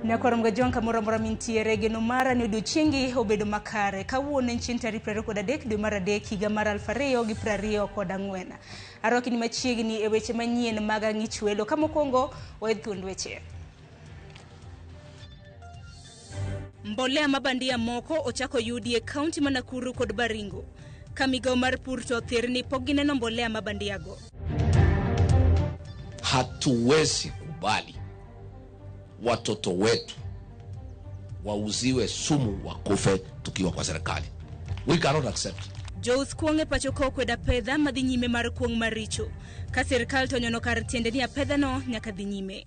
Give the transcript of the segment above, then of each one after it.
Nyakoramga jonka mora mintiere geno mara ni odiochiengi obedo makare kawuono en tarik 23 dwe mar adek higa mar 2024. Aroki ni machiegni e weche manyien mag ng'ich welo ka mokwongo waedh thuond weche. Mbolea mabandia moko ochako yudi e kaunti ma Nakuru kod Baringo. Kamigawo mar pur to thirni pok gineno mbolea mabandiago. Hatuwezi kubali watoto wetu wauziwe sumu wakufe tukiwa kwa serikali. We cannot accept. Jous kuonge pachoko kweda pedha madhi nyime mar kuong maricho. Ka serikal to nyono kar tiende ni pedha no nyaka dhi nyime.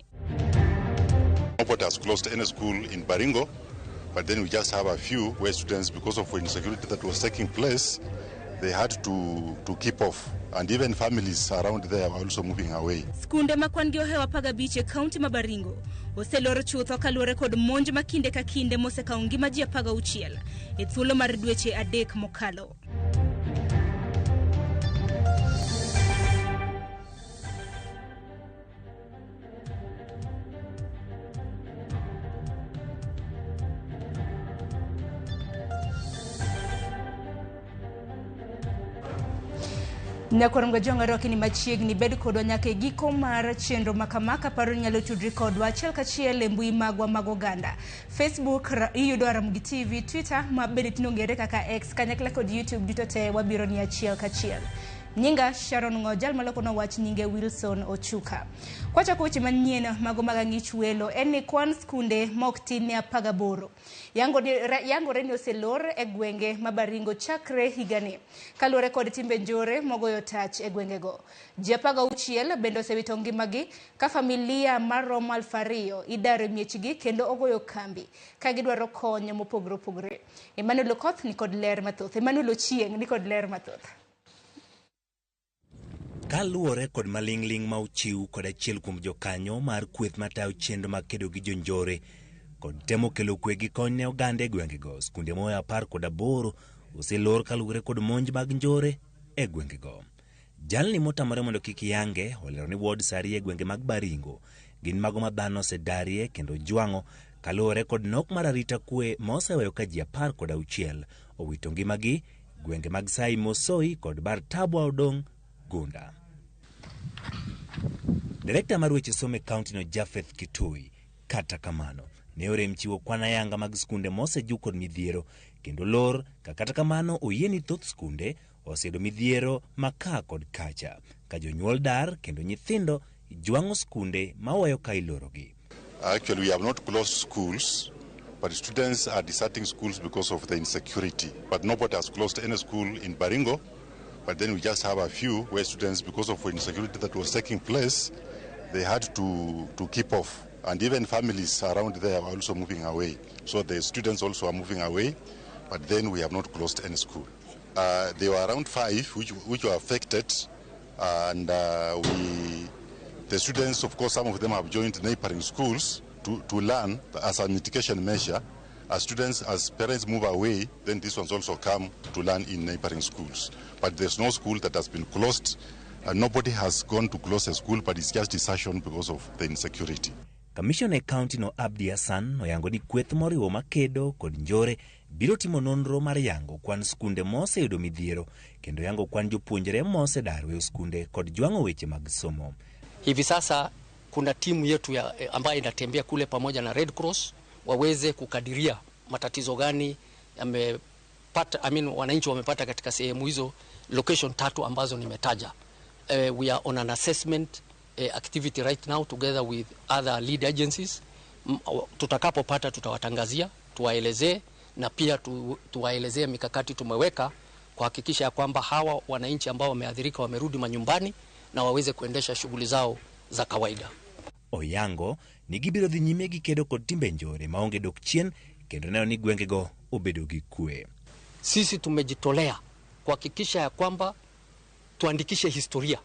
Nobody has closed any school in Baringo, but then we just have a few where students, because of insecurity that was taking place, they had to keep off, and even families around there are also moving away. Skunde makwan gi ohewa paga biche kaunti ma Baringo oseloro chutho kaluore kod monj makinde ka kinde mosekawo ngima ji apaga uchiel e thuolo mar dweche adek mokalo. Nyakoramga jonga roki ni machiegni bed kodwa nyaka giko mar chenro makamaka paro nyalo tudri kodwa achiel kachiel e mbui magwa mag oganda. Facebook iyudo RamogiTV, Twitter ma bende tinongere kaka X, kanyakla kod YouTube duto te wabiro ni achiel kachiel. Nyinga Sharon Ngojal maloko na wach nyinge Wilson Ochuka. Kwacha koche manyien mago mag ng'ich welo en ni kwan skunde mok tin ne 18 yango reni oselor e gwenge ma Baringo chakre higani kaluore kod timbe njore mogoyo tach e gwenge go. Ji 16 bende osewito ngimagi ka familia mar romo 2,000 idaro miechgi kendo ogoyo kambi ka gidwaro kony mopogore opogore. Emmanuel Okoth ni kod ler mathoth. Emmanuel Ochieng ni kod ler mathoth. Kaluore kod malingling ma uchiu kod achiel kuom jokanyo mar kweth matayo chenro mag kedo gi jonjore kod temo kelo kwe gi kony ne oganda e gwengego, skunde moya 18 oselor kaluore kod monj mag njore e gwengego. Jalni motamore mondo kik yange olero ni ward sari e gwenge mag Baringo gin mago ma dhano osedarie kendo jwang'o kaluore kod nok mar arita kwe ma oseweyo ka ji 16 owito ngimagi gwenge mag Sai Mosoi kod Bartabwa odong' Gunda. Direkta mar weche somo e kaunti no Jafeth Kitui kata kamano ne orem chiwo kwana yanga mag skunde moseju kod midhiero kendo lor kata kamano oyieni thoth skunde osedo midhiero maka kod kacha ka jonyuol dar kendo nyithindo jwang'o skunde mawayo ka ilorogi. Actually, we have not closed schools, but students are deserting schools because of the insecurity. But nobody has closed any school in Baringo. But then we just have a few where students, because of insecurity that was taking place, they had to keep off. And even families around there are also moving away. So the students also are moving away, but then we have not closed any school. There were around 5 which were affected, and the students, of course, some of them have joined neighboring schools to learn as a mitigation measure. As students, as parents move away, then these ones also come to learn in neighboring schools. But there's no school that has been closed. Nobody has gone to close a school, but it's just desertion because of the insecurity. Commissioner County no Abdi Hassan oyango ni kweth moriwo makedo kod njore biro timo nonro mar yango kwan skunde moseyudo midhiero kendo yango kwan jopuonjre mosedar weyo skunde kod jwang'o weche mag somo. Hivi sasa kuna timu yetu ambayo inatembea kule pamoja na Red Cross waweze kukadiria matatizo gani yamepata, wananchi wamepata katika sehemu hizo location 3 ambazo nimetaja. We are on an assessment activity right now together with other lead agencies. Tutakapopata tutawatangazia, tuwaelezee na pia tuwaelezee mikakati tumeweka kuhakikisha kwamba hawa wananchi ambao wameathirika wamerudi manyumbani na waweze kuendesha shughuli zao za kawaida. Oyango ni gibiro dhi nyime gi kedo kod timbe njore maonge dok chien kendo neno ni gwengego obedo gi kwe. Sisi tumejitolea kuhakikisha ya kwamba tuandikishe historia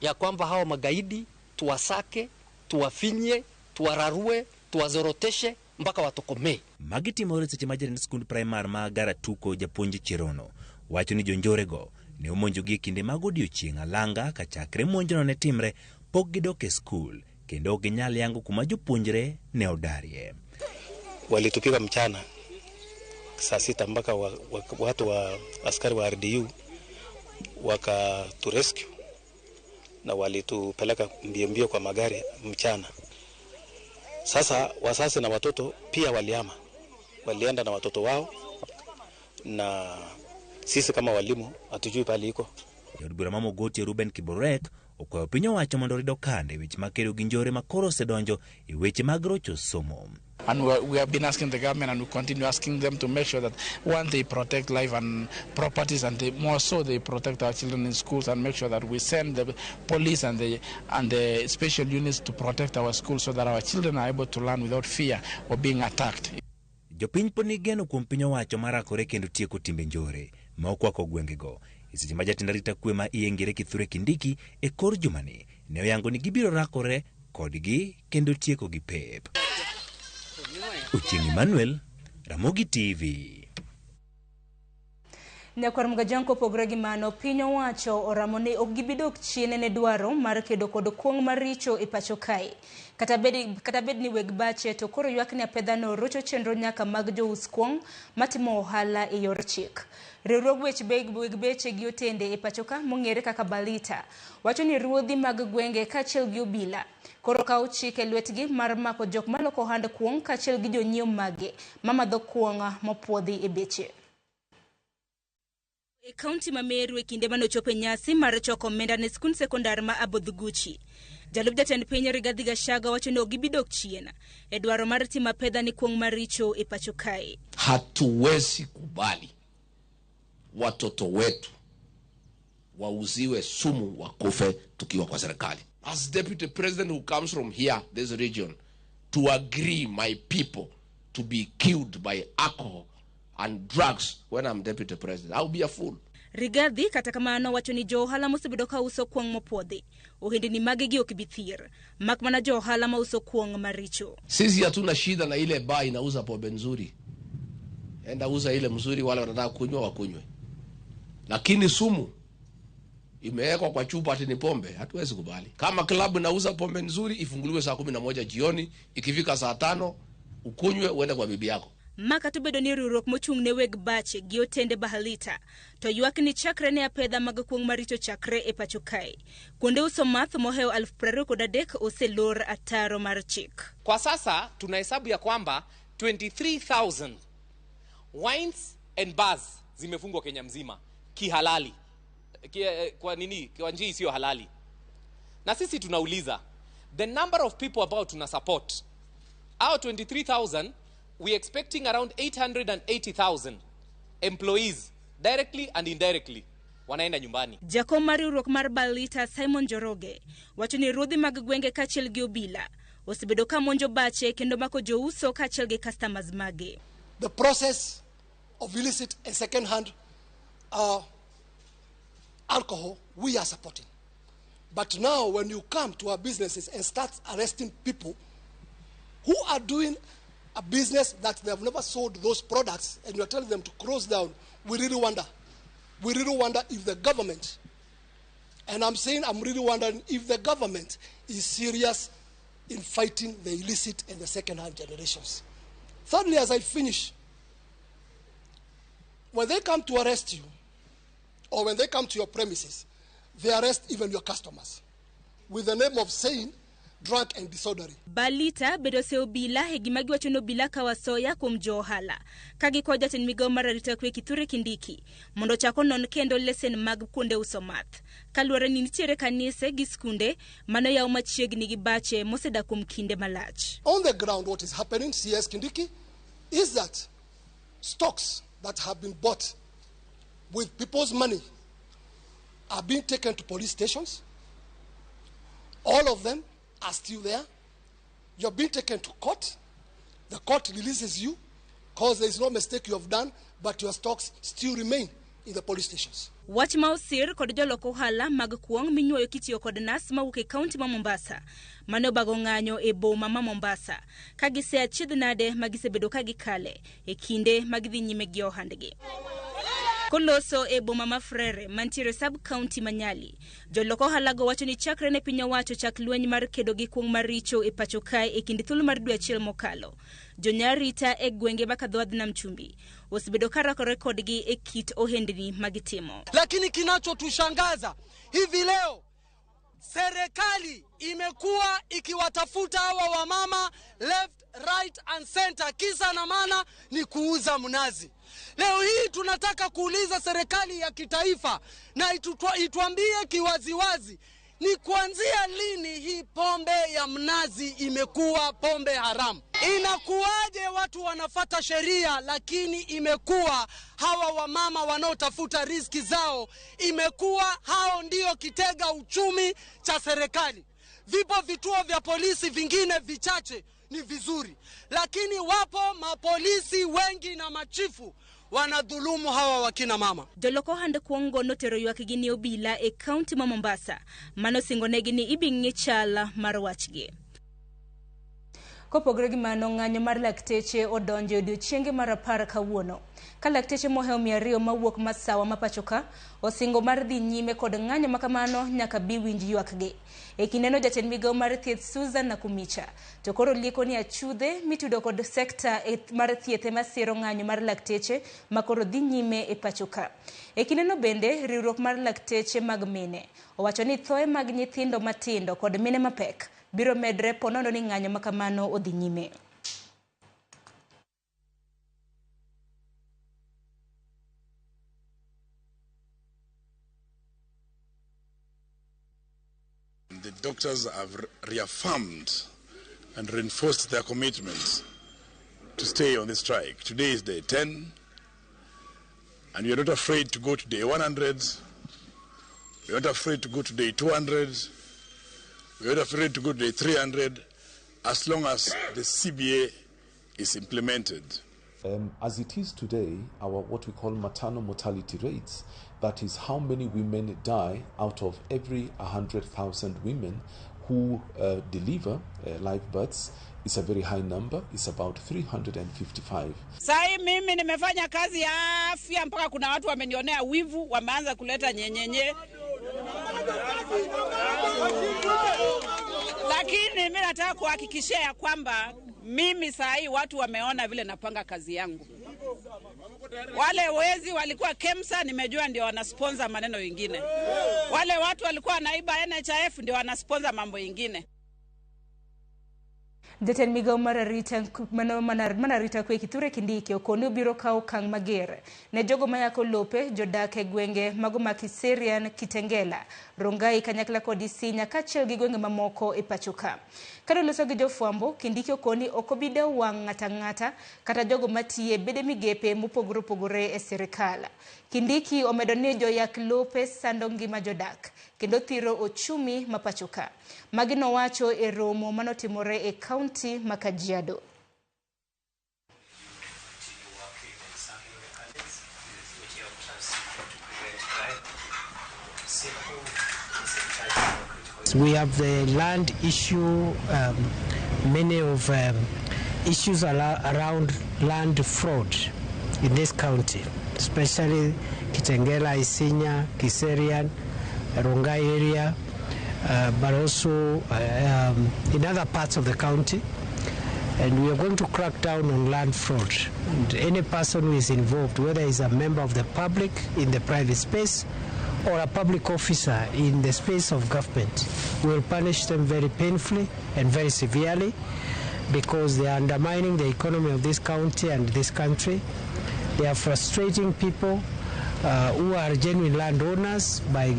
ya kwamba hawa magaidi tuwasake, tuwafinye, tuwararue, tuwazoroteshe mpaka watokomee. Magitimore seche majarin skund primar ma Garatuko japuonj Cherono wacho ni jonjorego ne omonjogi kinde mag odiochieng' alanga ka chakre monjno ne timre pok gidok e skul kendo ginyal yango kuma jopuonjre ne odarie. walitupiga mchana saa 6 mpaka watu wa askari wa RDU wakaturescue na walitupeleka mbio kwa magari mchana. Sasa wasasi na watoto pia walienda na watoto wao, na sisi kama walimu hatujui pale iko. Yodbura Mamogoti Ruben Kiborek okwayo piny owacho mondo rido kande weche makedo gi njore makoro osedonjo e weche mag rocho somo. And we have been asking the government, and we continue asking them to make sure that one, they protect life and properties, and more so they protect our children in schools, and make sure that we send the police and the special units to protect our schools so that our children are able to learn without fear of being attacked. Jopiny poni geno kuom piny owacho marakore kendo tieko timbe njore ma okwako gwengego. Seche ma jatend arita kwe ma Iengere Kithure Kindiki e kor jumani ne oyango ni gibiro rakore kodgi kendo tieko gi pep. Uchini Manuel, Ramogi TV. Nekwarmuga janko pogregi mano pinyo wacho oramone ogibidok chiene ne dwaro mar kedo kod kuong maricho e pacho kae. Kata bed ni weg bache to koro ywakni apedha no rocho chenro nyaka mag jous kuong matimo ohala e yor chik. Riwruog weg beche gi otende e pacho ka mong'ere kaka Balita wacho ni ruodhi mag gwenge kaachiel gi obila koro kawo chike lwetgi mar mako jok maloko hand kuong kaachiel gi jonyiew mage mamadho kuong mopuodhi e beche. E kaunti ma Meru e kinde manochopo nyasi mar choko omenda ne skund sekondar ma Abodhguchi. Jalub jatend piny Rigathi Gachagua wacho ni ogibidok chien e dwaro mar tima pedha ni kuong maricho e pacho kae. Hatuwezi kubali watoto wetu wauziwe sumu wakufe tukiwa kwa serikali. As deputy president who comes from here, this region, to agree my people to be killed by alcohol and drugs when I'm deputy president, I'll be a fool. Rigathi kata kamano wacho ni johala mosebedo ka uso kuong mopuodhi ohindi ni mage gi okibithir mak mana johala ma uso kuong maricho. Sisi hatuna shida na ile bar inauza pombe nzuri, enda uza ile mzuri, wale wanataka kunywa wakunywe, lakini sumu imewekwa kwa chupa ati ni pombe, hatuwezi kubali. Kama klabu inauza pombe nzuri ifunguliwe saa 11 jioni, ikifika saa 5 ukunywe uende kwa bibi yako. Maka to bedo ni riwruok mochung' ne weg bache gi otende Balita to ywak ni chakre ne apedha mag kuong maricho chakre e pacho kae. Kuonde uso math moheo 23,000 oselor ataro mar chik. Kwa sasa tunahesabu ya kwamba 23,000 wines and bars zimefungwa Kenya mzima kihalali. Kwa nini? Kwa njia isiyo halali. Na sisi tunauliza the number of people about tuna support. Out 23,000 we expecting around 880,000 employees directly and indirectly wanaenda nyumbani. Jakom mar riwruok mar Balita Simon Joroge wacho ni ruodhi mag gwenge kaachiel gi obila osebedo ka monjo bache kendo mako jouso kaachiel gi customers mage. The process of illicit and second-hand alcohol we are supporting. But now when you come to our businesses and start arresting people who are doing a business that they have never sold those products and you are telling them to close down, we really wonder if the government, and I'm saying I'm really wondering if the government is serious in fighting the illicit and the second-hand generations. Thirdly, as I finish, when they come to arrest you, or when they come to your premises, they arrest even your customers with the name of saying drunk and disorderly. Balita bedo se obila hegimagi wacho no bila kawasoya kuom johala kagi kwa jatend migao mar arita kwe Kithure Kindiki mondo chako non kendo lesen mag kuonde uso math kaluwore ni nitiere kanise gi skunde mano yaw machiegni gi bache moseda kuom kinde malach. On the ground, what is happening, CS Kindiki, is that stocks that have been bought with people's money are being taken to police stations. All of them are still there. You're being taken to court. The court releases you because there is no mistake you have done, but your stocks still remain in the police stations. Wach ma osir kod joloko hala mag kuong minyuoyo kitiyo kod nas mawuok e kaunti ma Mombasa mane obago ng'anyo e boma ma Mombasa ka gise achiedh nade magisebedo ka gikale e kinde magidhi nyime gi ohandgi. Koloso e boma ma Frere mantiere sub county Manyali. Joloko halago wacho ni chakre ne piny owacho chak lweny mar kedo gi kuong maricho e pacho kae e kind thuolo mar dwe achiel mokalo. Jonyarita e gwenge makadhodh nam chumbi osebedo karakore kodgi e kit ohendni magitimo. Lakini kinachotushangaza hivi leo, serikali imekuwa ikiwatafuta hawa wamama left, right and center. Kisa na maana ni kuuza mnazi. Leo hii tunataka kuuliza serikali ya kitaifa na ituambie kiwaziwazi, ni kuanzia lini hii pombe ya mnazi imekuwa pombe haramu? Inakuwaje watu wanafata sheria lakini imekuwa hawa wamama wanaotafuta riziki zao imekuwa hao ndio kitega uchumi cha serikali? Vipo vituo vya polisi vingine vichache ni vizuri, lakini wapo mapolisi wengi na machifu wanadhulumu hawa wakina mama. Joloko hande kuongo notero ywak gi ni obila e county ma Mombasa mano singonegi ni ibing'e chala mar wachgi. Kopogre gi mano, ng'anyo mar lakteche odonjo odiochienge mar 10 kawuono. Ka lakteche mohew 200 mawuok masawa mapachoka osingo mar dhi nyime kod ng'anyo makamano nyaka bi winj ywakgi. E kindeno jatend migawo mar thieth Susan Nakumicha to koro lieko ni achudhe mitudo kod sekta mar thieth ema siro ng'anyo mar lakteche makoro dhi nyime e pachoka. E kindeno bende riwruok mar lakteche mag mine owacho ni thoe mag nyithindo matindo kod mine mapek biro medre ponono ni ng'anyo makamano odhi nyime. The doctors have reaffirmed and reinforced their commitment to stay on the strike. Today is day 10, and we are not afraid to go to day 100. We are not afraid to go to day 200. We are not afraid to go to day 300, as long as the CBA is implemented. As it is today, our what we call maternal mortality rates, that is how many women die out of every 100,000 women who deliver live births, is a very high number. It's about 355. Sai mimi nimefanya kazi ya afya mpaka kuna watu wamenionea wivu, wameanza kuleta nyenyenye. Lakini mimi nataka kuhakikishia ya kwamba mimi sai watu wameona vile napanga kazi yangu. Wale wezi walikuwa KEMSA, nimejua ndio wanasponsor maneno mengine. Wale watu walikuwa naiba NHIF ndio wanasponsor mambo mengine. Jatend migawo manarita kwe Kithure Kindiki okoni obiro kawo kang' mager ne jogo mayako lope jodak e gwenge mago ma Kiserian, Kitengela, Rongai, Kanyakla kod Isinya kaachiel gi gwenge mamoko e pachoka. Kado loso gi jofwambo, Kindiki okoni okobide wang' ng'ata ng'ata kata jogo matiye bede migepe mopogore opogore e serikal. Kindiki omedo ni joyak lope sando ngima jodak kendo thiro ochumi mapachoka. Magino wacho e romo manotimore e county ma Kajiado. We have the land issue, many of issues around land fraud in this county, especially Kitengela, Isinya, Kiserian, Rongai area, but also in other parts of the county. And we are going to crack down on land fraud. And any person who is involved, whether he's a member of the public in the private space or a public officer in the space of government, will punish them very painfully and very severely, because they are undermining the economy of this county and this country. They are frustrating people who are genuine landowners by,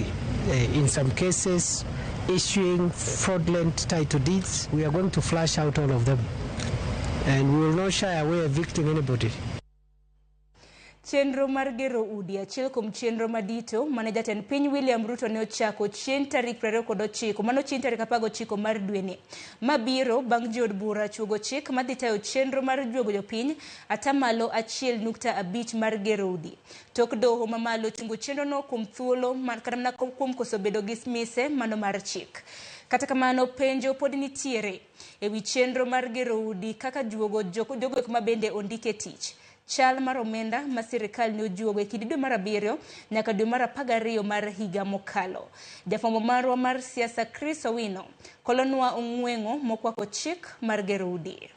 in some cases, issuing fraudulent title deeds. We are going to flush out all of them, and we will not shy away evicting anybody. Chenro mar gero udi achiel kuom chenro madito mane jatend piny William Ruto ne ochako chieng' tarik 29 mano chieng' tarik 19 mar dweni. Mabiro bang' jod bura chugo chik madhi tayo chenro mar juogo jopiny atamalo 1.5 mar gero udi. Tok doho mamalo chungo chenro no kuom thuolo kata mana kuom koso bedo gi mise mano mar chik. Kata kamano penjo pod nitiere ewi chenro mar gero udi kaka juogo jogo ma bende ondike tich. Chal mar omenda ma sirikal ne ojuogo e kind dwe mar 7 nyaka dwe mar 12 mar higa mokalo. Jafwambo marwa mar siasa Chris Owino kolonwa ong'wengo mokwako chik mar gero udi.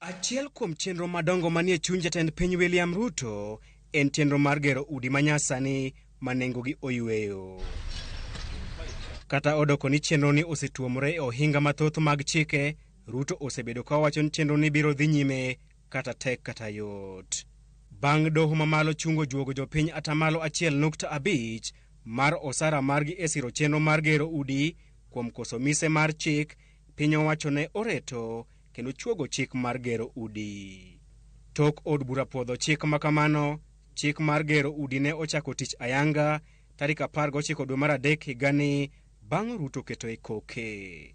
Achiel kuom chenro madongo manie chuny jatend piny William Ruto en chenro mar gero udi manyasani ma nengogi oyweyo. Kata odoko ni chenro ni osetuomore e ohinga mathoth mag chike, Ruto osebedo ka wacho ni chenro ni biro dhi nyime kata tek kata yot. Bang' doho mamalo chungo juogo jopiny 1.5% mar osara margi e siro chenro mar gero udi kuom koso mise mar chik, piny owacho ne oreto kendo chuogo chik mar gero udi. Tok od bura podho chik makamano, chik mar gero udi ne ochako tich ayanga tarik 19 dwe mar 3 higani bang' Ruto keto e koke.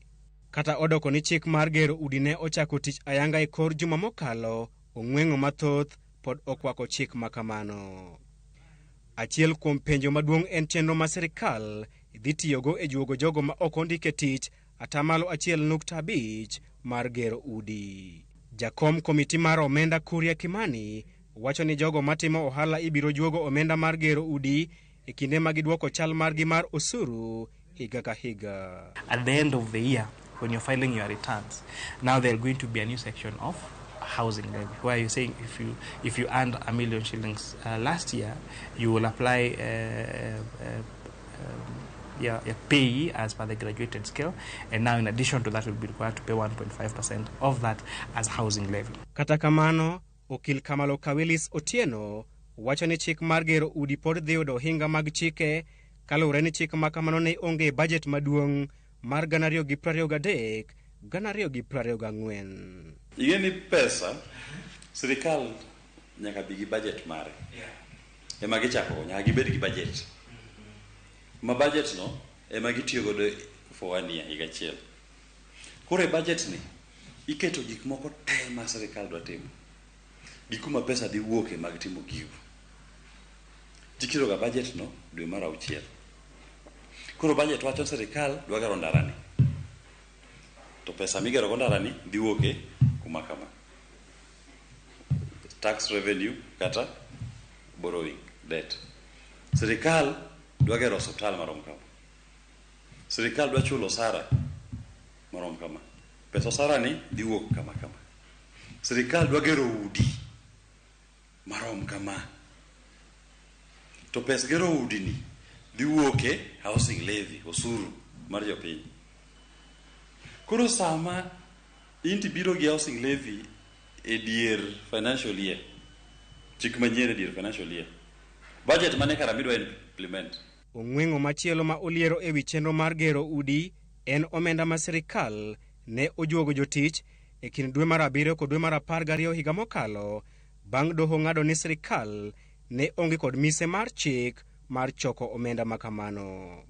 Kata odoko ni chik mar gero udi ne ochako tich ayanga e kor juma mokalo, ong'wengo mathoth pod okwako chik makamano. Achiel kuom penjo maduong' en chenro ma sirikal dhi tiyogo e juogo jogo ma ok ondike tich 1.5% mar gero udi. Jakom komiti mar omenda Kuria Kimani wacho ni jogo matimo ohala ibiro juogo omenda mar gero udi e kinde ma gidwoko chal margi mar osuru higa ka higa. At the end of the year, when you're filing your returns, now there's going to be a new section of housing levy, where you're saying if you earned $1 million shillings last year, you will apply your pay as per the graduated scale, and now in addition to that, you'll be required to pay 1.5% of that as housing levy. Kata kamano, okil Kamalo Kawilis Otieno wacho ni chik mar gero udi pod dhi yudo ohinga mag chike kalure ni chik makamano ne onge budget maduong' mar 2023 2024. Igeni pesa sirikal nyaka bi gi budget mare. Ema gichako nyaka gibed gi budget. Ma budget no ema gitiyo godo for 1 year higa achiel. Kore budget ni iketo gik moko te ma sirikal dwa timo. Gikuma pesa dhi wuoke mag timo gigo. Tikiro ga budget no dwe mar 6. Koro budget wacho sirikal dwa gero ndarani. To pesa migero go ndarani dhi wuoke kuma kama. Tax revenue kata borrowing debt. Sirikal dwa gero hospital marom kama. Sirikal dwa chulo osara marom kama. Pesa osara ni dhi wuok kama kama. Sirikal dwa gero udi marom kama. To pesa gero udi ni dhi wuoke housing levy, osuru mar jopiny. Koro sama inti biro gi housing levy e dier financial year, chik manyien e dier financial year, budget mane kara midwa implement. Ong'wengo machielo ma oliero ewi chenro mar gero udi en omenda ma sirikal ne ojuogo jotich e kind dwe mar 7 kod dwe mar 12 higa mokalo, bang' doho ng'ado ni sirikal ne onge kod mise mar chik mar choko omenda makamano.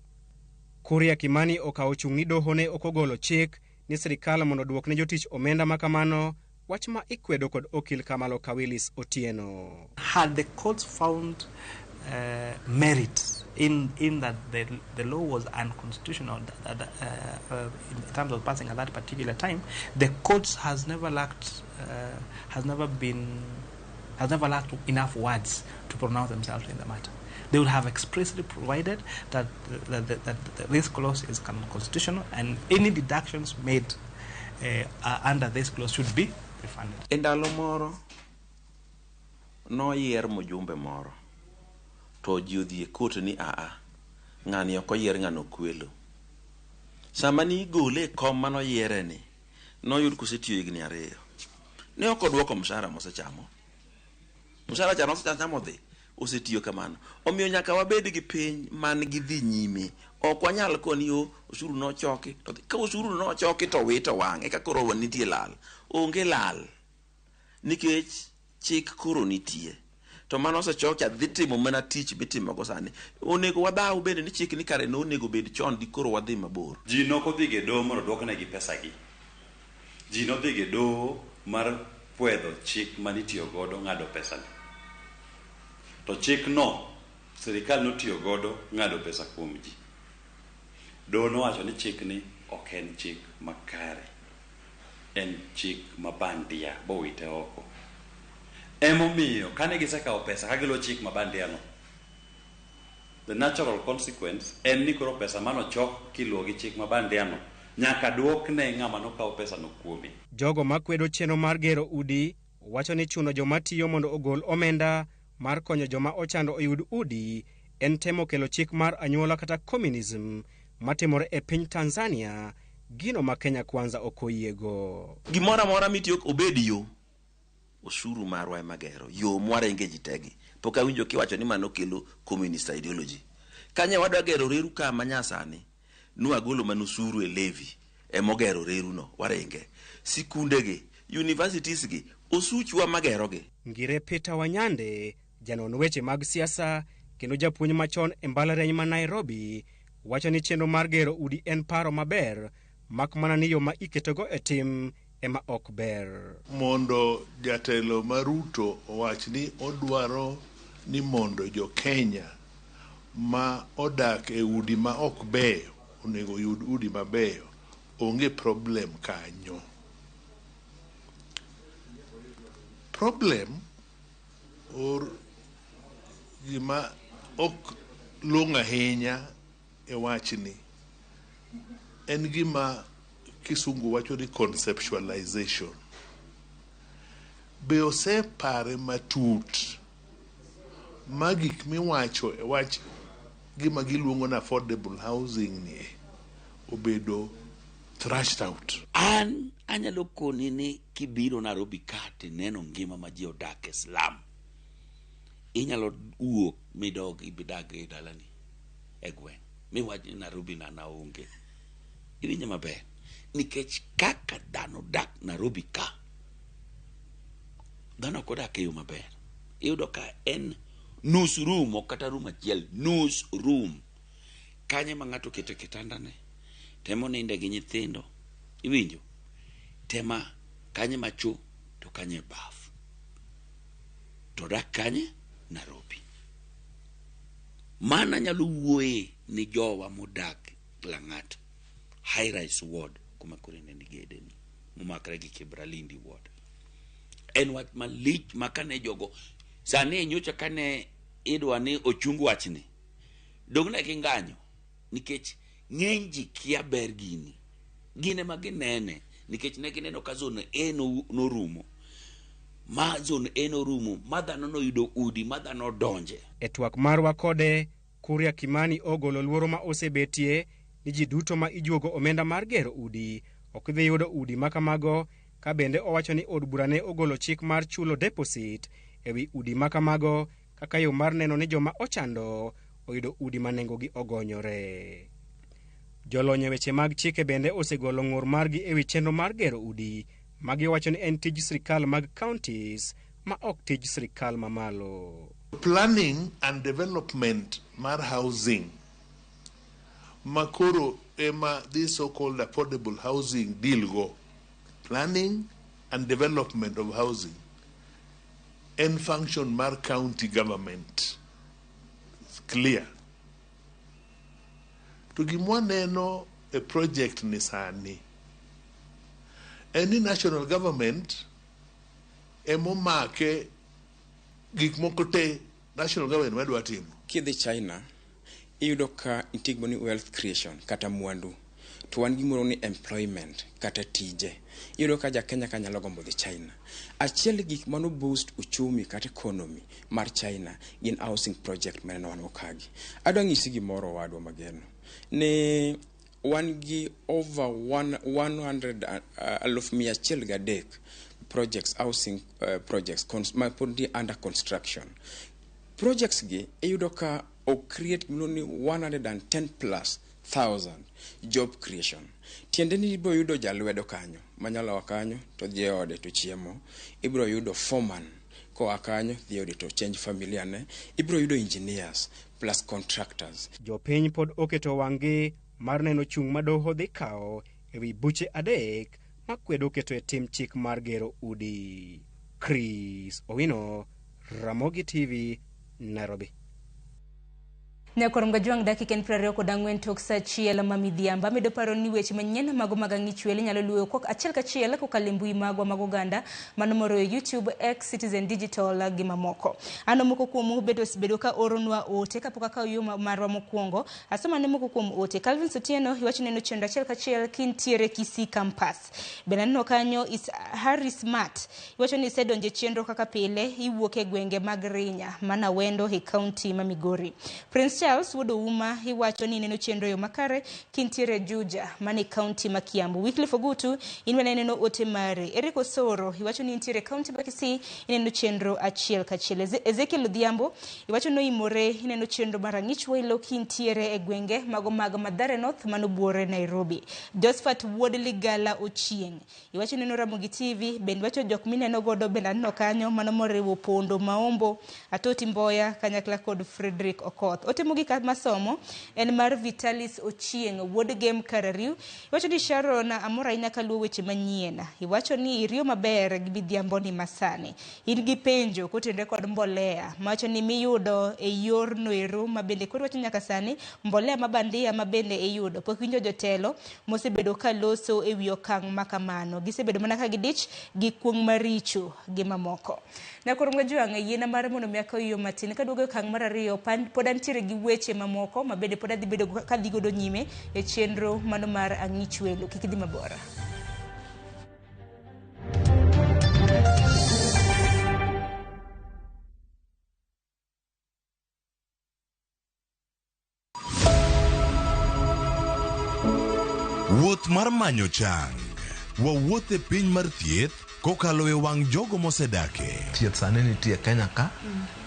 Kuria Kimani okawo chung' ni doho ne okogolo chik ni sirikal mondo duok ne jotich omenda makamano, wach ma ikwedo kod okil Kamalo Kawilis Otieno. Had the courts found merit in that the law was unconstitutional in terms of passing at that particular time, the courts has never lacked enough words to pronounce themselves in the matter. They would have expressly provided that this clause is constitutional and any deductions made under this clause should be refunded. E ndalo moro noyier mojumbe moro to ji odhi e kot ni ng'ani ok oyier ng'ano kwelo. Sama ni gole e kom manoyiere ni noyud kosetiyo higni 2 ne ok odwoko mshahara mosechamo. Mshahara cha mosechamo dhi osetiyo kamano. Omiyo nyaka wabed gi piny man gi dhi nyime. Ok wanyal koni osuru no choki to ka osuru no choki to wito wang'e ka koro nitie lal. Onge lal nikech chik koro nitie. To mano osechoki adhi timo mana tich bitimo go sani. Onego wadhaw bende ni chik ni kare no onego bed chon di koro wadhi mabor. Ji noko dhi ge do mondo dwokne gi pesa gi. Ji no dhi ge do mar puedho chik manitiyo godo ng'ado pesa ni. To chik no sirikal notiyo godo ng'ado pesa kuom ji. Do no wacho ni chik ni ok en chik makare. En chik mabandia bowite oko. Emomiyo kane gisekawo pesa ka gilo chik mabandiano, the natural consequence en ni koro pesa manochok kiluwo gi chik mabandiano nyaka duokne ng'ama nokawo pesa no kuome. Jogo makwedo chenro mar gero udi wacho ni chuno joma tiyo mondo ogol omenda mar konyo joma ochando oyud udi en temo kelo chik mar anyuola kata communism matimore e piny Tanzania, gino ma Kenya Kwanza okoyiego. Gimoro amora mitiyo obed yo osuru marwa magero yo mwarenge jitegi. Pok awinjo kiwacho ni mano kelo communist ideology. Kanye wadwa gero reru ka manyasani nuagolo manusuru e levy e mogero reru no warenge. Sikunde gi, universities gi osuchwa magero gi. Ngire Peter Wanyande, janon weche mag siasa kendo japuonj machon e mbalariany ma Nairobi, wacho ni chenro mar gero udi en paro maber, mak mana ni yo ma iketogo e tim ema ok ber. Mondo jatelo Maruto owach ni odwaro ni mondo jo Kenya ma odak e udi ma ok beyo onego yud udi mabeyo, onge problem kanyo. Problem or gima ok long ahinya e wachni en gima kisungu wacho ni conceptualization. Be osepare matut magik miwacho e wach gima giluongo na affordable housing ni obedo thrashed out. An anyalo koni ni kibiro Nairobi kate neno ngima ma ji odak e slum, inyalo wuok midog ibidag e dalani e gweng' miwachi Nairobi na onge. Iwinjo maber nikech kaka dhano dak Nairobi ka, dhano kodak e yo maber. Iyudo ka en nus room ok kata room achiel, nus room kanye ma ng'ato keto kitandane temo ninde gi nyithindo. Iwinjo tema kanye macho to kanye baf to dak kanye Nairobi. Mana nyalo wuoye ni jowa modak Lang'at high rise ward kuma kore nende gedeni mumakre gi Kibralindi ward. En wach malich makane jogo sani nyocha kane idwa ni ochung wachni dogne kinganyo nikech ng'eny ji kia ber gine maginene nikech ne gineno ka zone no rumo ma zone no rumo madhano no yudo udi madhano donje. E twak marwa kode, Kuria Kimani ogolo luoro ma osebetie ni ji duto ma ijuogo omenda mar gero udi ok dhi yudo udi makamago, ka bende owacho ni od bura ne ogolo chik mar chulo deposit ewi udi makamago kaka yo mar neno ni joma ochando oyudo udi ma nengogi ogonyore. Jolony e weche mag chike bende osegolo ng'ur margi ewi chenro mar gero udi magiwacho ni en tij sirikal mag counties ma ok tij sirikal mamalo. Planning and development mar housing makoro ema this so-called affordable housing deal go. Planning and development of housing and function mar county government. It's clear. To gimwaneno a project ni sani. Any national government emomake gik moko te national government wadwa timo. Kidhi China iyudo ka nitie ni wealth creation kata mwandu, to wan gimoro ni employment kata tije. Iyudo ka ja Kenya ka nyalo gombo dhi China. Achiel gik mano boost uchumi kata economy mar China gin housing project maneno wan okagi. Adwa ng'isi gimoro wadwa mageno ne wan gi over 100,103 projects, housing projects under construction. Projects gi iyudo ka o create only 110,000+ job creation. Tiende ni ibiro yudo jalwedo kanyo manyalo wakanyo to dhi ode to chiemo, ibiro yudo foreman ko akanyo dhi ode to change familia ne, ibiro yudo engineers plus contractors. Jopiny pod oketo wang'gi mar neno chung' ma doho dhi kawo ewi buche adek makwedo keto e tim chik mar gero udi. Chris Owino, Ramogi TV, Nairobi. Ne koromga juang dakika 24 tok sa chiel mamidhiamba medo paro ni weche manyien mago magang'ichwele nyalo luwo kok achiel kachiel kokalo mbui magwa mag oganda mano moro YouTube, X, Citizen Digital gi mamoko. Ano moko kuom bedo ka oronwa ote kapok ka yo marwa mokwongo. Asoma ne moko kuom ote. Calvin Sotieno iwacho neno chenro achiel kachiel kintiere Kisii campus. Benano kanyo is Harris Matt iwacho ni sedonje chenro kaka pile iwuok e gwenge mag Rinya mana wendo e county ma Migori. Prince Charles Wodo Uma iwacho ni neno chenro yo makare kintiere Juja mane county ma Kiambu. Wycliffe Ogutu inwene neno ote mare. Eric Osoro iwacho ni intiere county ma Kisii ineno chenro achiel kachiel. Ezekiel Odhiambo iwacho no imore ineno chenro marang'ich welo kintiere e gwenge mago mag Mathare North mano buore Nairobi. Josephat Woodley Gala Ochieng iwacho neno RamogiTV bende wacho jok mineno godo benano kanyo mano moriwo Pondo Maombo, Atoti Mboya kanyakla kod Frederick Okoth. Ote mogi kama somo en mar Vitalis Ochieng Wood Game Karariu iwacho ni Sharon amora inyaka luwo weche manyien. Iwacho ni irio maber gi bidhiambo ni masani. In gi penjo kotende kod mbolea mawacho ni miyudo e yor noero mabende kod wacho nyaka sani mbolea mabandia mabende iyudo pok winjo jotelo mosebedo ka loso e wi okang' makamano. Gisebedo mana ka gidich gi kuong maricho gi mamoko. Na koromga juang yiena mar mondo miaka yo matin kaduogo okang' mar ariyo pod antiere gi weche mamoko mabende pod adhi bedo ka dhi godo nyime e chenro mano mar ang'ich welo. Kik idhi mabora. Wuoth mar manyo chang. Wawuoth e piny mar thieth kokalo e wang' jogo mosedake. Thieth sani nitie Kenya ka,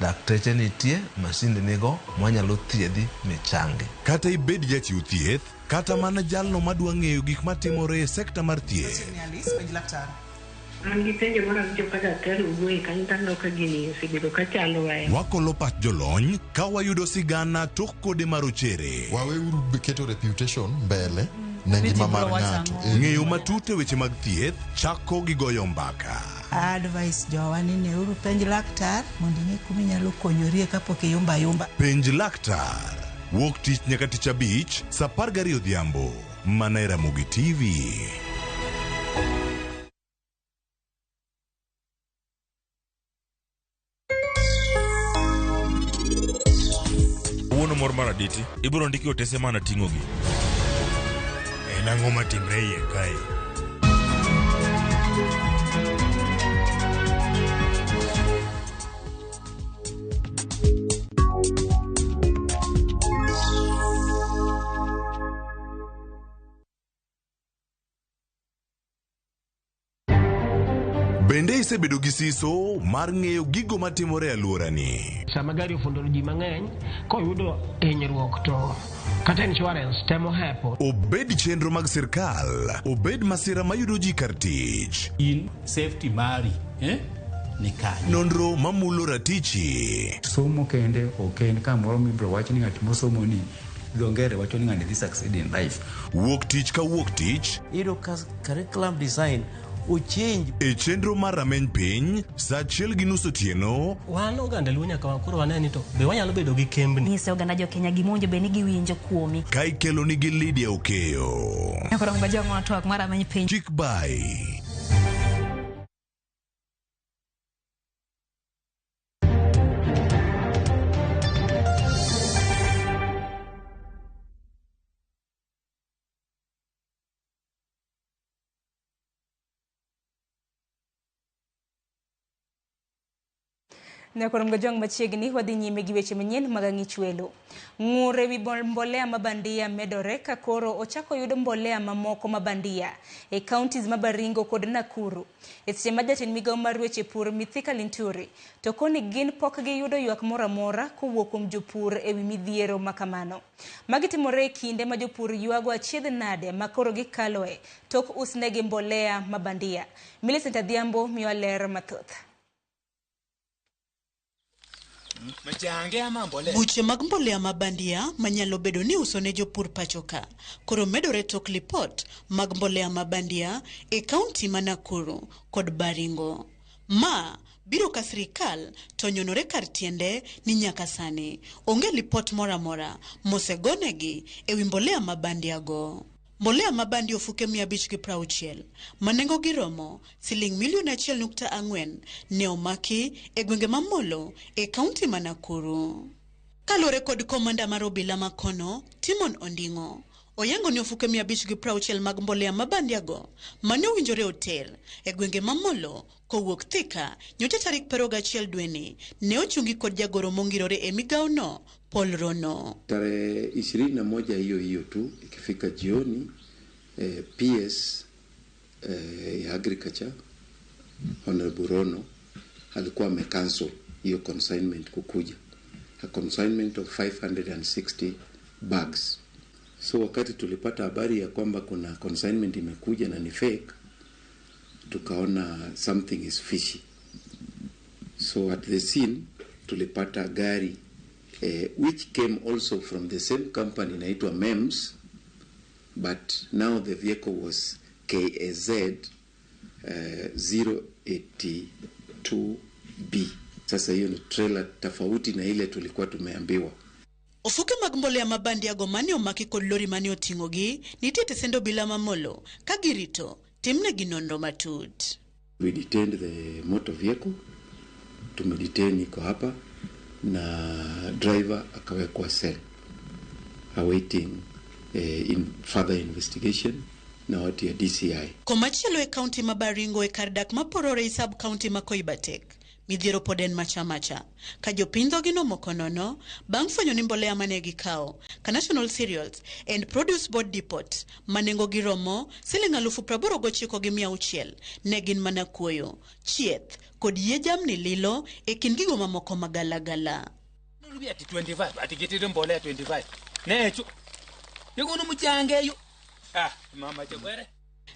dakteche nitie, masinde nigo mwanyalo thiedhi michangi. Kata ibed jachiw thieth, kata mana jalno madwa ng'eyo gik matimore e sekta mar thieth. Wakolo pat jolony ka wayudo sigana tok kode marochere. Waweuru keto reputation mbele ne ngima mar ng'ato. Ng'eyo matut e weche mag thieth chako gi goyo mbaka. Advice jowani ne uru penj laktar mondo ing'e kuma inyalo konyorie kapok iyumba. Penj laktar. Wuok tich nyaka tich abich sa 12 odhiambo. Mana e RamogiTV. Wuono mor mar aditi, ibiro ndiki otese mana ting'o gi. En ang'o matimre iye kae? Bende isebedo gi siso mar ng'eyo gigo matimore e alworani. Sama gari ofundoro ji mang'eny, koyudo hinyruok to kata insurance temo hepo. Obed chenro mag sirkal, obed masira mayudo ji kar tich. In safety mari, ni kanyo. Nonro mamulo ratichi. Somo kende oken kamoro mibro wach ni ng'at mosomo ni dongere wacho ni ng'ani dhi succeed in life. Wuok tich ka wuok tich. Iro curriculum design uchenj e chenro mar rameny piny sa 1:30 otieno. Wan oganda luo nyaka wakoro waneni to be wanyalo bedo gi kembni. Nyise oganda jo Kenya gimonjo be ni giwinjo kuomi. Ka ikelo nigi Lydia Okeyo. Koromga jo ng'ono twak mar rameny piny. Chik bai. Na koromga jong machiegni wadhi nyime gi weche manyien mag ang'ich welo. Ng'ure wi mbolea mabandia medore ka koro ochako yudo mbolea mamoko mabandia e counties ma Baringo kod Nakuru. E seche ma jatend migawo mar weche pur Mithika Linturi to koni gin pok giyudo ywak moro amora kowuok kuom jopur e wi midhiero makamano. Magi timore e kinde ma jopur ywago achiedh nade ma koro gikaloe tok usnegi mbolea mabandia. Millicent Adhiambo miyo ler mathoth. Buche mag mbolea mabandia manyalo bedo ni uso ne jopur pachoka koro medore tok lipot mag mbolea mabandia e kaunti ma Nakuru kod Baringo. Ma biro ka sirikal to nyonore kar tiende ni nyaka sani onge lipot mora mora mosegonegi ewi mbolea mabandiago. Mbolea mabandi ofuke 560 manengo giromo siling $1.4 ne omaki e gwenge mamolo e kaunti ma Nakuru. Kalore kod komanda mar obila makono Timon Ondingo oyango ni ofuke 560 mag mbolea mabandiago mane owinjore oter e gwenge mamolo kowuok Thika nyocha tarik 21 dweni ne ochungi kod jagoro mongirore e migao no Paul Rono. Tarehe 21 hiyo tu ikifika jioni PS ya agriculture Honorable Rono alikuwa amecancel hiyo consignment kukuja. A consignment of 560 bags. So wakati tulipata habari ya kwamba kuna consignment imekuja na ni fake, tukaona something is fishy. So at the scene tulipata gari which came also from the same company inaitwa MEMS, but now the vehicle was KAZ 082B. Sasa hiyo ni trailer tofauti na ile tulikuwa tumeambiwa. Ofuke mag mbolea mabandiago mane omaki kod lori mane oting'ogi nitie tesendo bila mamolo kagirito timne ginonro matut. We detained the motor vehicle, tumedetain iko hapa na driver akawekwa cell awaiting in further investigation na watu ya DCI. Komachielo e kaunti ma Baringo e kardak maporore i sub county ma Koibatek midhiero poden macha ka jopindho gino mokonono bang' fwenyo ni mbolea mane gikao ka National Cereals and Produce Board Depot manengo giromo siling 89,600 ne gin mana kuoyo chieth kod yie jamni lilo e kind gigo mamoko magalagala. Nurubi ati 25 ati getire mbolea 25 necho yegono muchangeyo mama chekwere.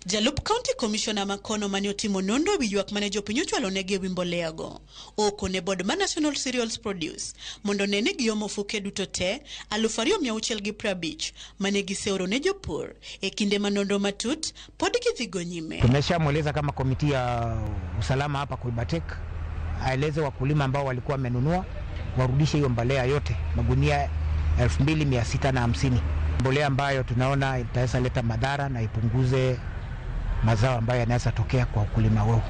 Jalup County Commissioner Makono mane otimo nonro wi ywak mane jopiny ochwalo negi ewi mboleago okone board ma National Cereals Produce mondo nene giomo fuke duto te 2,650 mane giseoro ne jopur e kinde ma nonro matut pod gidhigo nyime. Tumeshamweleza kama komiti ya usalama hapa Koibatek aeleze wakulima ambao walikuwa wamenunua warudishe hiyo mbolea yote, magunia 2,650, mbolea ambayo tunaona itaweza leta madhara na ipunguze mazao ambayo yanaweza tokea kwa ukulima wao.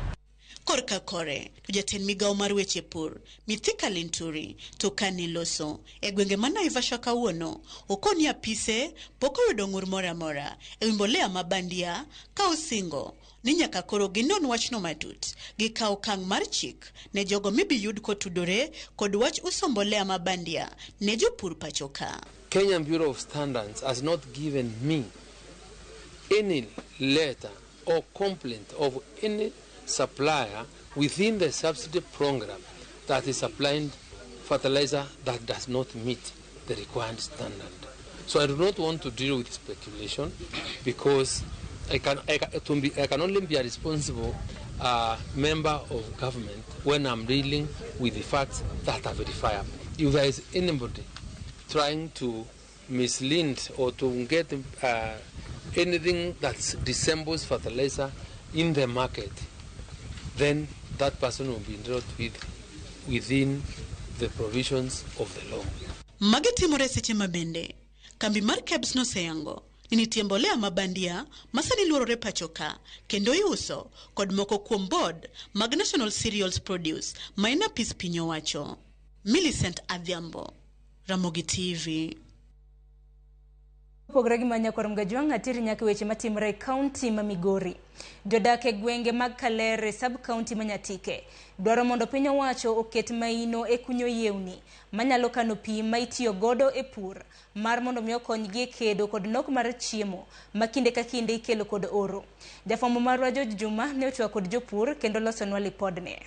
Korka kore tujaten migao mar weche pur Mithika Linturi to Kani Loso e gwenge ma Naivasha kawuono okoni apise pok oyudo ng'ur mora mora ewi mbolea mabandia ka osingo ni nyaka koro ginon wachno matut gi kawo okang' mar chik ne jogo mibiyud kotudore kod wach uso mbolea mabandia ne jopur pachoka. Kenyan Bureau of Standards has not given me any letter or complaint of any supplier within the subsidy program that is supplying fertilizer that does not meet the required standard. So I do not want to deal with speculation because I can only be a responsible member of government when I'm dealing with the facts that are verifiable. If there is anybody trying to mislead or to get anything that dissembles fertilizer in the market, then that person will be dealt with within the provisions of the law. Magetimore seche mabende kambi mar KEBS noseyango nitie mbolea mabandia masani luorore pachoka kendo iuso kod moko kuom board mag National Cereals Produce maina pis pinyo wacho. Millicent Adhiambo, Ramogi TV. Pogre gi manya kwa mgajwang atiri nyaka weche matimre e kaunti ma Migori. Jodak e gwenge mag Kalere sub county Manyatike dwaro mondo piny owacho oket maino e kunyo yewni manyalo kano pi ma itiyo godo e pur mar mondo mi okonygi e kedo kod nok mar chiemo makinde ka kinde ikelo kod oro. Jafwambo marwa George Juma ne ochwa kod jopur kendo losonwa lipodne.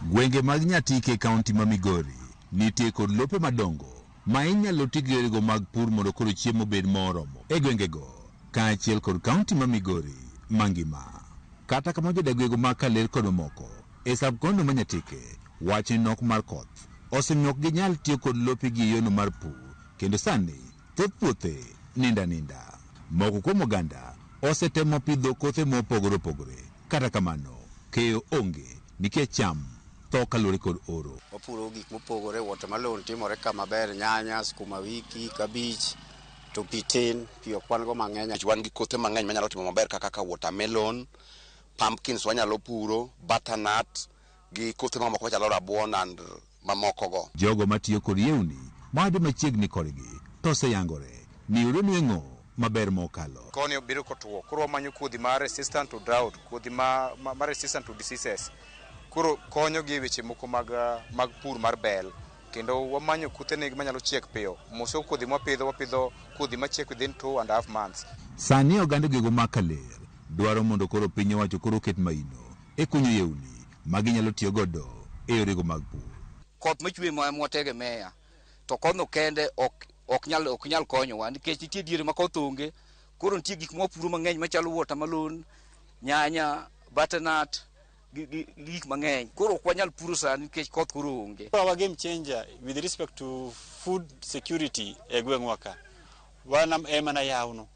Gwenge mag Nyatike kaunti ma Migori nitie kod lope madongo ma inyalo tigirego mag pur mondo koro chiemo bed moromo e gwengego kaachiel kod kaunti ma Migori mangima. Kata kama jodagwego mag Kalere kod moko e subkondo ma Nyatike wacho ni nok mar koth osemiyo ok ginyal tiyo kod lopegi e yono mar pur kendo sani thoth puothe ninda. Moko kuom oganda osetemo pidho kothe mopogore opogore, kata kamano keyo onge nikech cham tho kalure kod oro. Wapuro gik mopogore, watermelon timore kama ber, nyanya, skuma wiki, kabich, to pitin, pio kwan go mang'eny. Wan gi kothe mang'eny manyalo timo maber kaka watermelon, pumpkins wanyalo puro, butternut, gi kothe mamoko machalo rabuon and mamoko go. Jogo matiyo kod yewni made machiegni kodgi to oseyangore ni yudo nweng'o maber mokalo. Koni obiro kotuo, koro wamanyo kodhi ma resistant to drought, kodhi ma resistant to diseases. Koro konyo gi weche moko mag pur mar bel, kendo wamanyo kuthene manyalo chiek piyo. Moso kodhi wapidho kodhi machiek within 2.5 months. Sani oganda gego makaler dwaro mondo koro piny owacho koro ket maino e kunyo yewni maginyalo tiyo godo e yorego mag pur. Koth machwe mwategemea to kono kende ok nyal konyowa nikech nitie diere ma koth onge. Koro nitie gik mwapuro mang'eny machalo watermelon, nyanya, butternut, gik mang'eny. Koro ok wanyal puro sani nikech koth koro onge. Our game changer with respect to food security e gweng'wa ka. Wan ema na yawno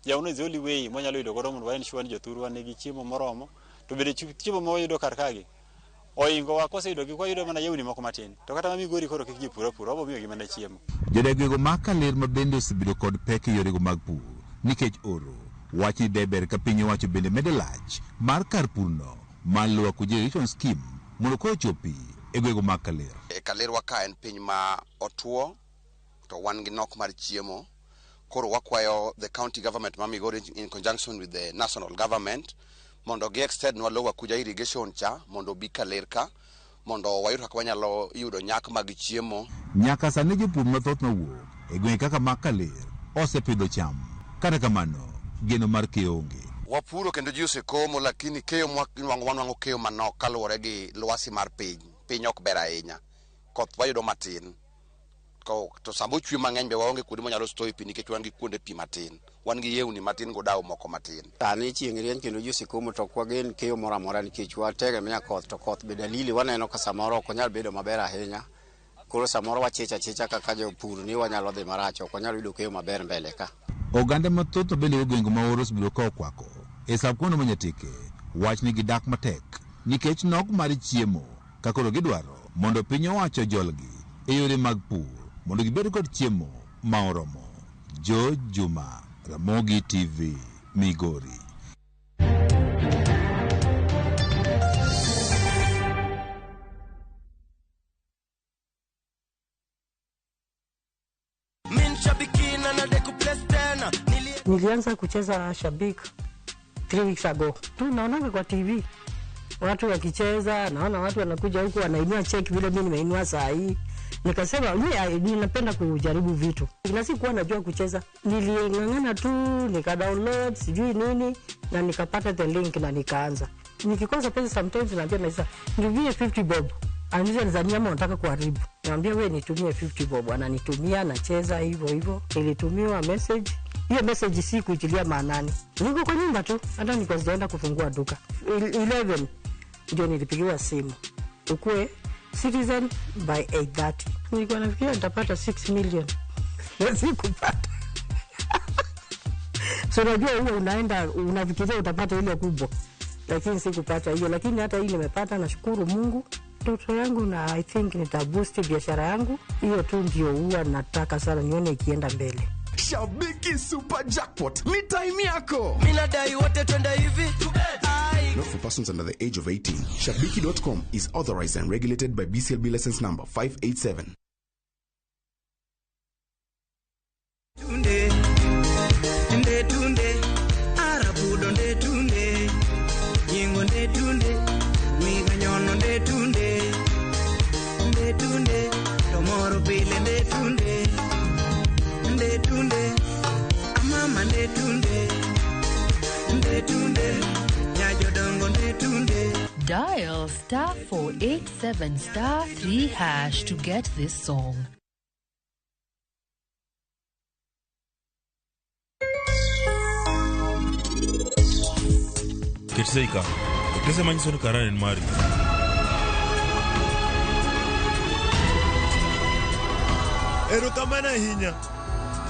is the only way mwanyalo yudo godo mondo ensure ni jothurwa nigi chiemo moromo, to bende chiemo ma wayudo kar kagi oingo wa koseyudo gi wayudo mana yewni moko matin, to kata Migori koro kik ji pura wabo miyo gi mana chiemo. Jodagego makaler mabende osebedo kod pek e yorego mag pur nikech oro. Wach ni deber ka piny owacho bende medo lach mar kar purno malwa cogeneration scheme mondo koro chopi e gwego makaler. Kalerwa ka en piny ma otuo to wan gi nok mar chiemo. Koro wakwayo the county government ma Migori in conjunction with the national government mondo gi extend nwa lowa kuja irrigation cha mondo bi kaler ka mondo wayud kaka wanyalo yudo nyak mag chiemo. Nyaka sani jopur mathoth mawuok e gwenge kaka makaler osepidho cham, kata kamano geno mar keyo onge. Wapuro kendo ji osekomo, lakini keyo wanwang'o keyo manok kaluwore gi lwasi mar piny ok ber ahinya. Koth wayudo matin. To sambo chwe mang'eny be waonge kuonde manyalo stoe pi nikech wan gi kuonde pi matin. Wan gi yewni matin godawo moko matin. Sani chieng' rieny kendo ji osikomo to ok wagen keyo moro amora nikech wategemea koth, to koth be dalili waneno ka samoro ok onyal bedo maber ahinya. Koro samoro wachicha kaka jopur ni wanyalo dhi marach, ok wanyalo yudo keyo maber mbele ka. Oganda mathoth bende gwenge ma oro osebiro ka okwako e sab kono manyateke wach ni gidak matek nikech nok mar chiemo ka koro gidwaro mondo piny owacho jolgi e yore mag pur mondo gibed kod chiemo ma oromo. Juma, Ramogi TV, Migori. Nilianza kucheza shabiki 3 weeks ago. Tu naona kwa TV watu wakicheza, naona watu wanakuja huku wanainua check vile mimi nimeinua saa hii. Nikasema mimi ninapenda kujaribu vitu. Na sikuwa najua kucheza. Niling'ang'ana tu nika-download sijui nini na nikapata the link na nikaanza. Nikikosa pesa sometimes naambia Maisa, "Nitumie 50 bob." Anaweza nizania nataka kuharibu. Naambia wewe nitumie 50 bob, ananitumia nacheza hivyo. Nilitumiwa message. Hiyo message si kuitilia maanani. Niko kwa nyumba tu, hata niko sijaenda kufungua duka. 11 ndio nilipigiwa simu. Ukue citizen by 8:30. Nilikuwa nafikiria nitapata 6 million. Sikupata. So unajua huwa unaenda unafikiria utapata ile kubwa. Lakini sikupata hiyo, lakini hata hii nimepata, nashukuru Mungu. Ndoto yangu na I think nitaboost biashara yangu. Hiyo tu ndio huwa nataka sana nione ikienda mbele. Shabiki Super Jackpot ni time yako. Mina dai wote twenda hivi. Not for persons under the age of 18. Shabiki.com is authorized and regulated by BCLB license number 587. Tunde, arabudo nde tunde, yingo nde tunde, miganyono nde tunde, tomoro pile nde tunde, amama nde tunde, nyajodongo nde tunde. Dial *487*3# to get this song. Ketseika. Kese manyiso ni karani ni mari. Ero kamana hinya.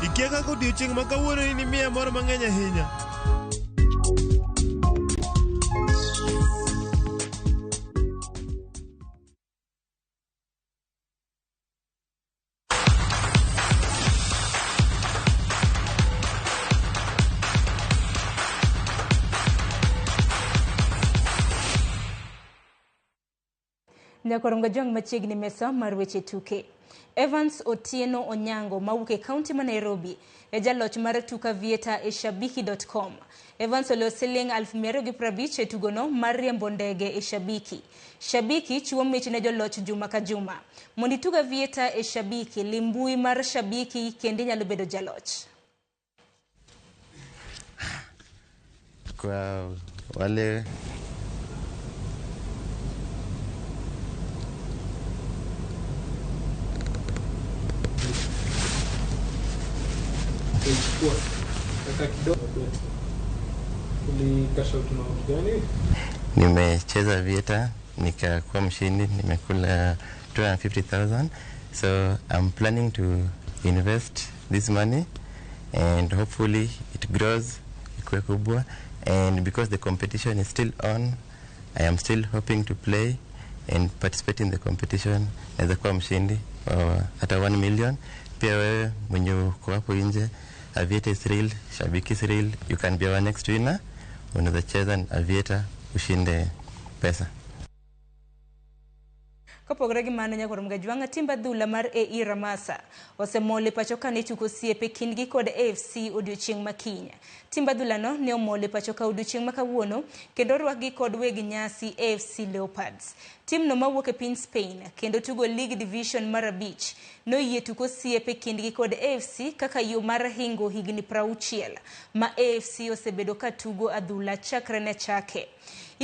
Ikiaka kodiochieng' makawuono ni miya moro mang'eny ahinya. Nyakoronga jong machiegni mesa mar weche tuke. Evans Otieno Onyango mawuok e kaunti ma Nairobi e jaloch mar tuka vieta e shabiki.com. Evans oleo siling 250 e tugono mar riembo ndege e Shabiki. Shabiki chiwo mich ne joloch juma ka juma. Mondi tuga vieta e Shabiki, limbui mar Shabiki kendi nyalo bedo jaloch. Kwa wale nimecheza vieta nikakuwa mshindi, nimekula 250,000. So I'm planning to invest this money and hopefully it grows ikuwe kubwa, and because the competition is still on, I am still hoping to play and participate in the competition. Naweza kuwa mshindi hata 1 million. Pia wewe mwenye uko hapo nje, Aviator is real, Shabiki is real, you can be our next winner. Unaweza cheza na Aviator ushinde pesa. Kopogore gi mano Nyakoronga jwanga timba dhula mar AE Ramasa osemole pachoka ne tuko siepe kindgi kod AFC odiochieng' makinya. Timba dhula no ne omole pachoka odiochieng' makawuono kendo rwakgi kod weg nyasi AFC Leopards. Tim no mawuok e piny Spain kendo tugo League Division mar 5 no yie tuko siepe kindgi kod AFC kaka yo mar hingo higni 60 ma AFC osebedo ka tugo adhula chakre ne chake.